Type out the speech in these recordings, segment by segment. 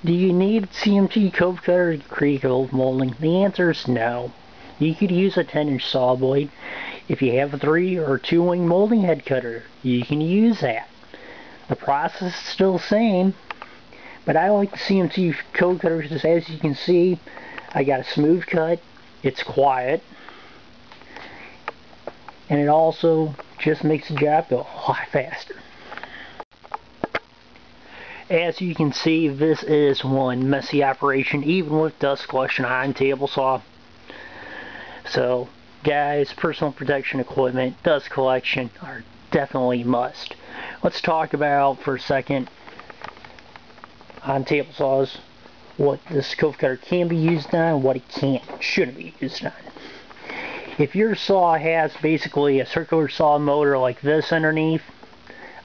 Do you need CMT cove cutter to create cove molding? The answer is no. You could use a 10-inch saw blade. If you have a 3 or 2 wing molding head cutter, you can use that. The process is still the same, but I like the CMT cove cutter because, as you can see, I got a smooth cut, it's quiet, and it also just makes the job go a lot faster. As you can see, this is one messy operation, even with dust collection on table saw. So, guys, personal protection equipment, dust collection are definitely must. Let's talk about for a second on table saws what this cove cutter can be used on, what it shouldn't be used on. If your saw has basically a circular saw motor like this underneath,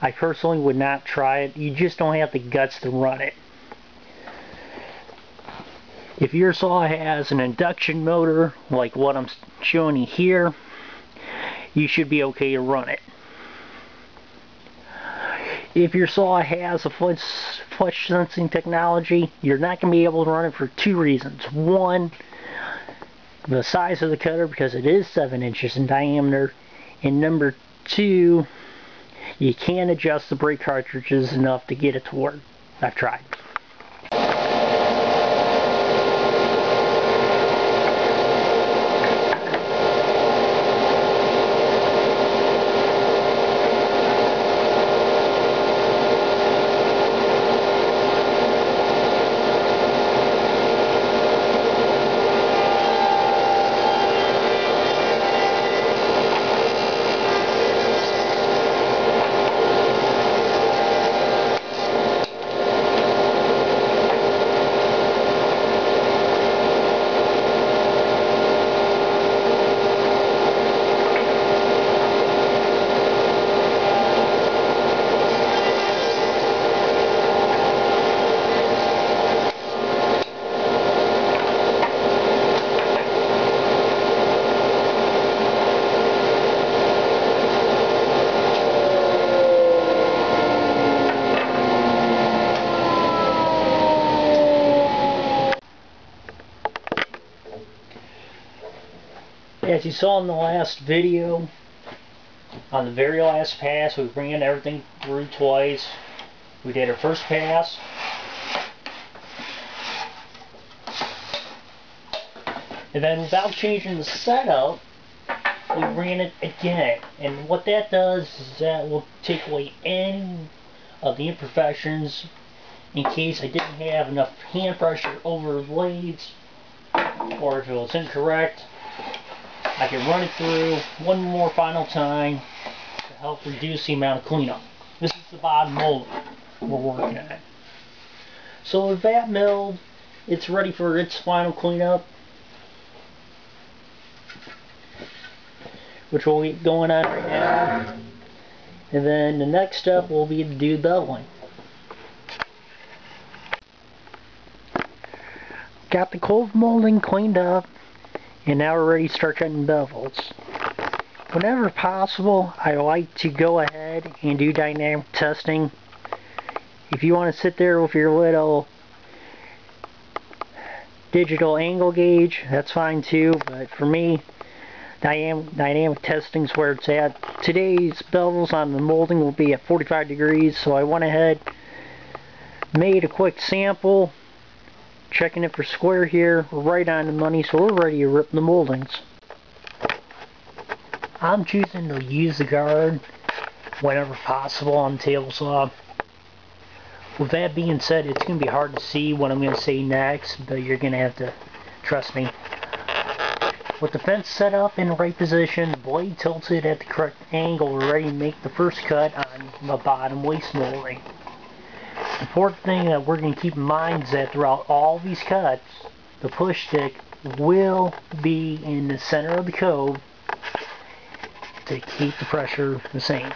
I personally would not try it. You just don't have the guts to run it. If your saw has an induction motor like what I'm showing you here, you should be okay to run it. If your saw has a flush sensing technology, you're not going to be able to run it for 2 reasons. One, the size of the cutter, because it is 7 inches in diameter, and number 2, you can't adjust the brake cartridges enough to get it to work. I've tried. As you saw in the last video, on the very last pass, we ran everything through twice. We did our first pass, and then without changing the setup, we ran it again. And what that does is that will take away any of the imperfections in case I didn't have enough hand pressure over the blades, or if it was incorrect. I can run it through one more final time to help reduce the amount of cleanup. This is the bottom mold we're working on. So with that milled, it's ready for its final cleanup, which we'll get going on right now. And then the next step will be to do beveling. Got the cove molding cleaned up, and now we're ready to start cutting bevels. Whenever possible, I like to go ahead and do dynamic testing. If you want to sit there with your little digital angle gauge, that's fine too, but for me, dynamic testing is where it's at. Today's bevels on the molding will be at 45 degrees, so I went ahead, made a quick sample, checking it for square here. We're right on the money, so we're ready to rip the moldings. I'm choosing to use the guard whenever possible on the table saw. With that being said, it's going to be hard to see what I'm going to say next, but you're going to have to trust me. With the fence set up in the right position, the blade tilted at the correct angle, we're ready to make the first cut on the bottom waist molding. The important thing that we're going to keep in mind is that throughout all these cuts, the push stick will be in the center of the cove to keep the pressure the same.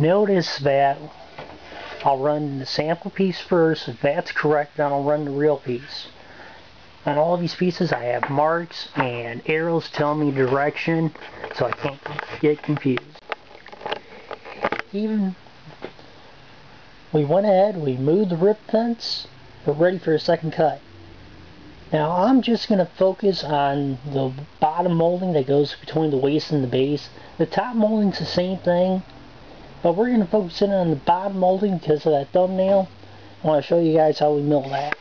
notice that I'll run the sample piece first. If that's correct, then I'll run the real piece. On all these pieces I have marks and arrows telling me direction so I can't get confused. Even we went ahead, we moved the rip fence, we're ready for a second cut. Now I'm just going to focus on the bottom molding that goes between the waist and the base. The top molding's the same thing, but we're going to focus in on the bottom molding because of that thumbnail. I want to show you guys how we mill that.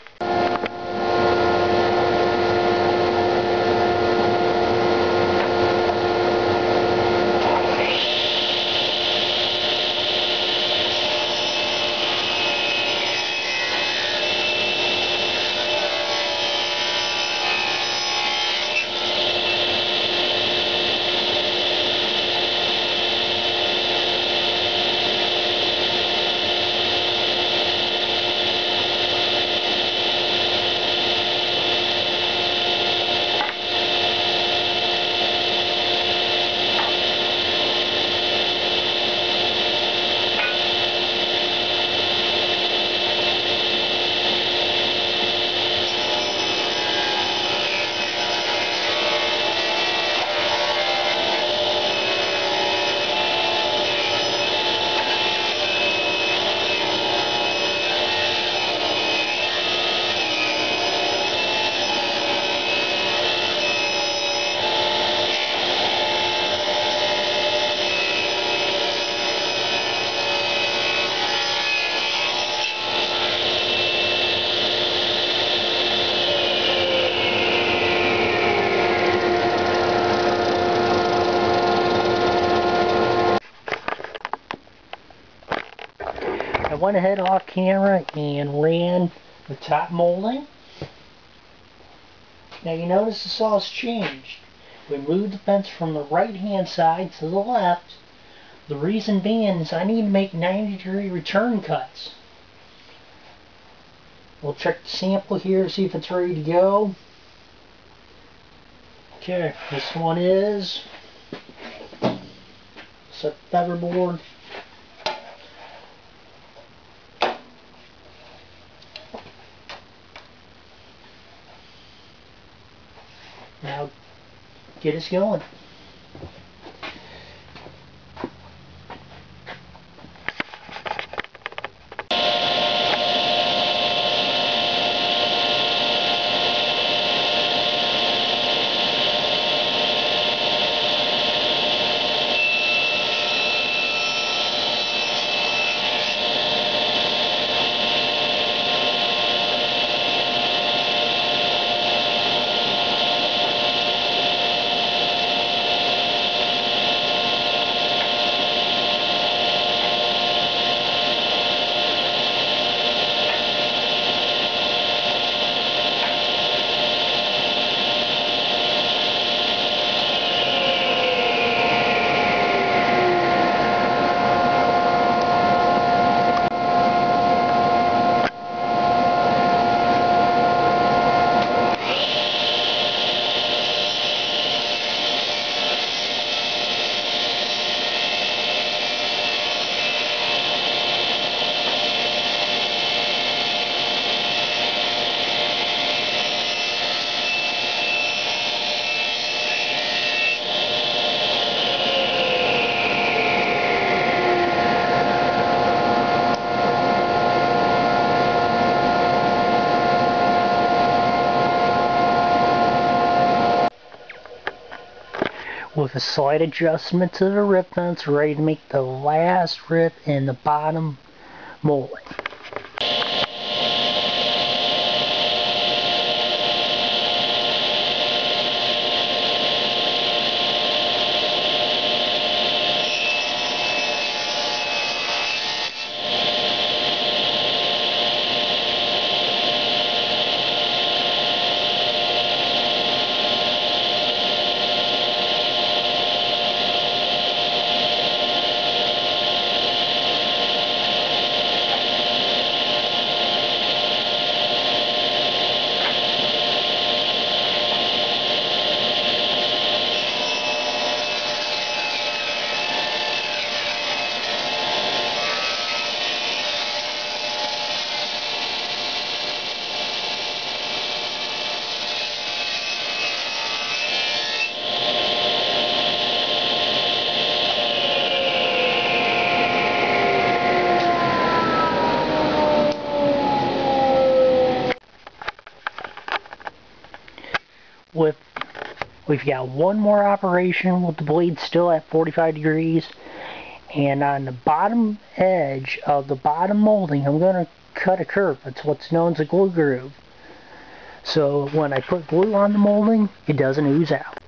I went ahead off camera and ran the top molding. Now you notice the saw's changed. We moved the fence from the right hand side to the left. The reason being is I need to make 90-degree return cuts. We'll check the sample here, see if it's ready to go. Okay, this one is. Set the featherboard. Now get us going. With a slight adjustment to the rip fence, ready to make the last rip in the bottom molding. with, we've got one more operation with the blade still at 45 degrees. And on the bottom edge of the bottom molding, I'm going to cut a curve. That's what's known as a glue groove. So when I put glue on the molding, it doesn't ooze out.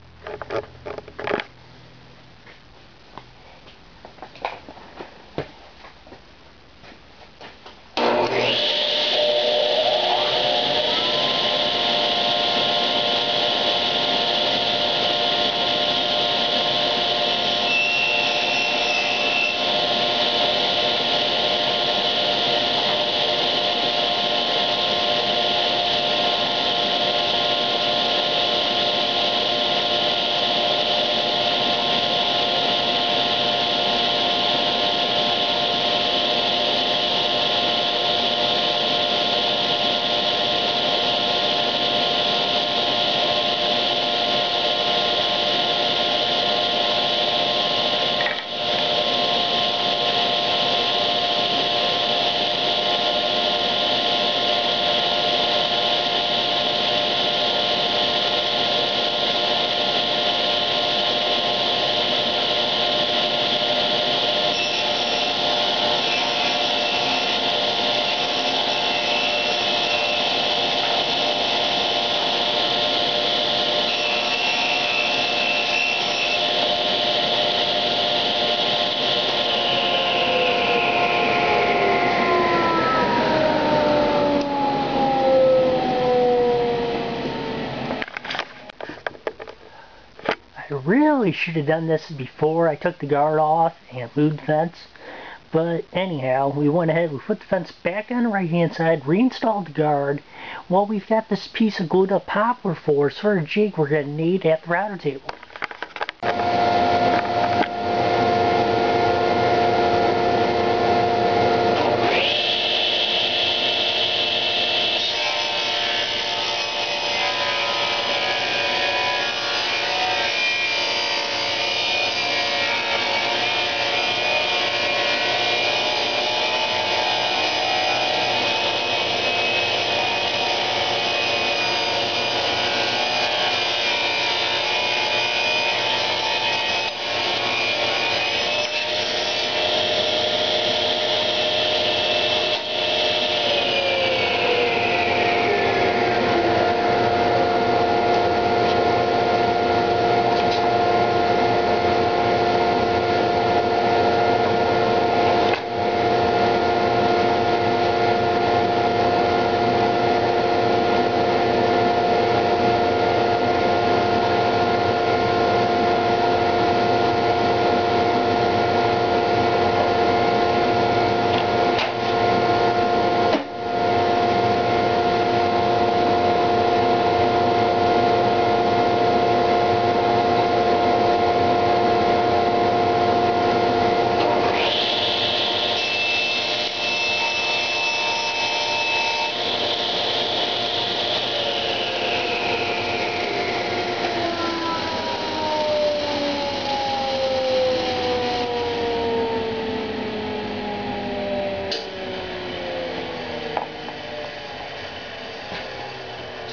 I really should have done this before I took the guard off and moved the fence. But anyhow, we went ahead, we put the fence back on the right hand side, reinstalled the guard. Well, we've got this piece of glued up poplar for sort of jig we're going to need at the router table.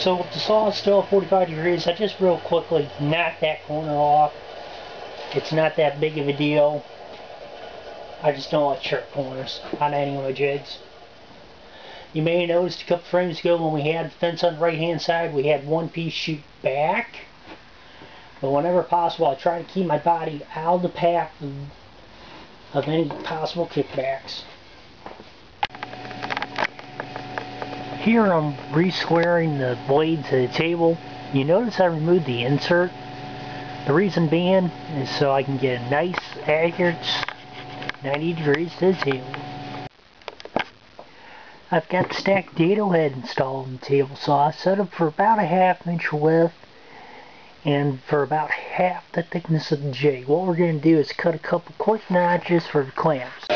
So with the saw still at 45 degrees, I just real quickly knocked that corner off. It's not that big of a deal. I just don't like sharp corners on any of my jigs. You may have noticed a couple frames ago when we had the fence on the right hand side, we had one piece shoot back. But whenever possible, I try to keep my body out of the path of any possible kickbacks. Here I'm re-squaring the blades to the table. You notice I removed the insert. The reason being is so I can get a nice, accurate 90 degrees to the table. I've got the stacked dado head installed in the table saw, set up for about a ½ inch width and for about half the thickness of the jig. What we're going to do is cut a couple quick notches for the clamps.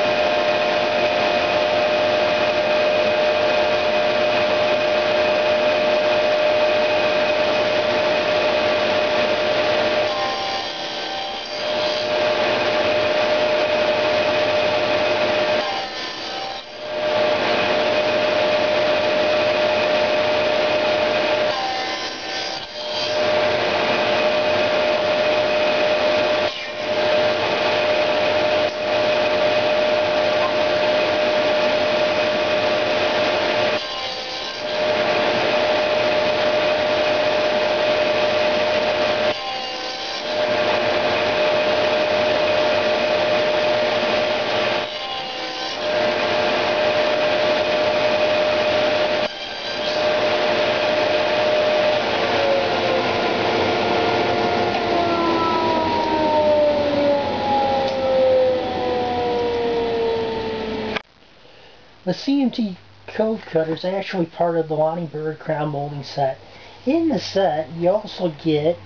The CMT cove cutter is actually part of the Lonnie Bird crown molding set. In the set, you also get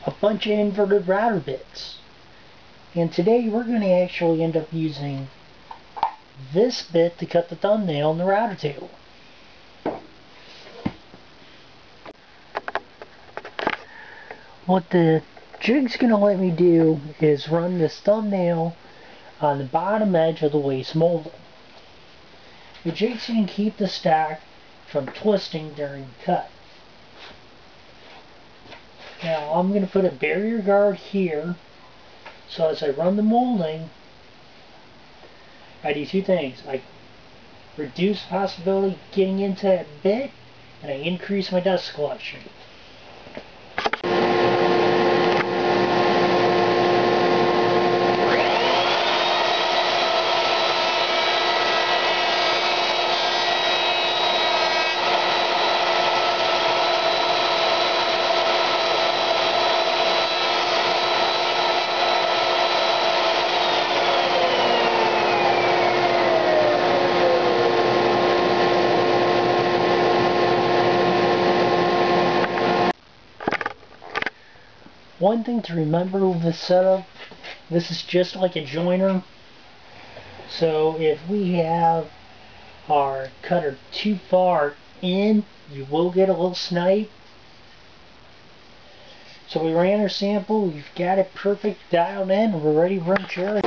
a bunch of inverted router bits. And today we're going to actually end up using this bit to cut the thumbnail in the router table. What the jig's going to let me do is run this thumbnail on the bottom edge of the waste molding. The jig's going to keep the stack from twisting during the cut. Now I'm going to put a barrier guard here, so as I run the molding, I do two things. I reduce the possibility of getting into that bit, and I increase my dust collection. One thing to remember with this setup, this is just like a joiner. So if we have our cutter too far in, you will get a little snipe. So we ran our sample, we've got it perfect dialed in, and we're ready to run cherry.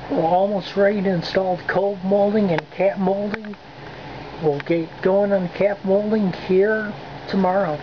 We're almost ready to install the cove molding and cap molding. We'll get going on cap molding here tomorrow.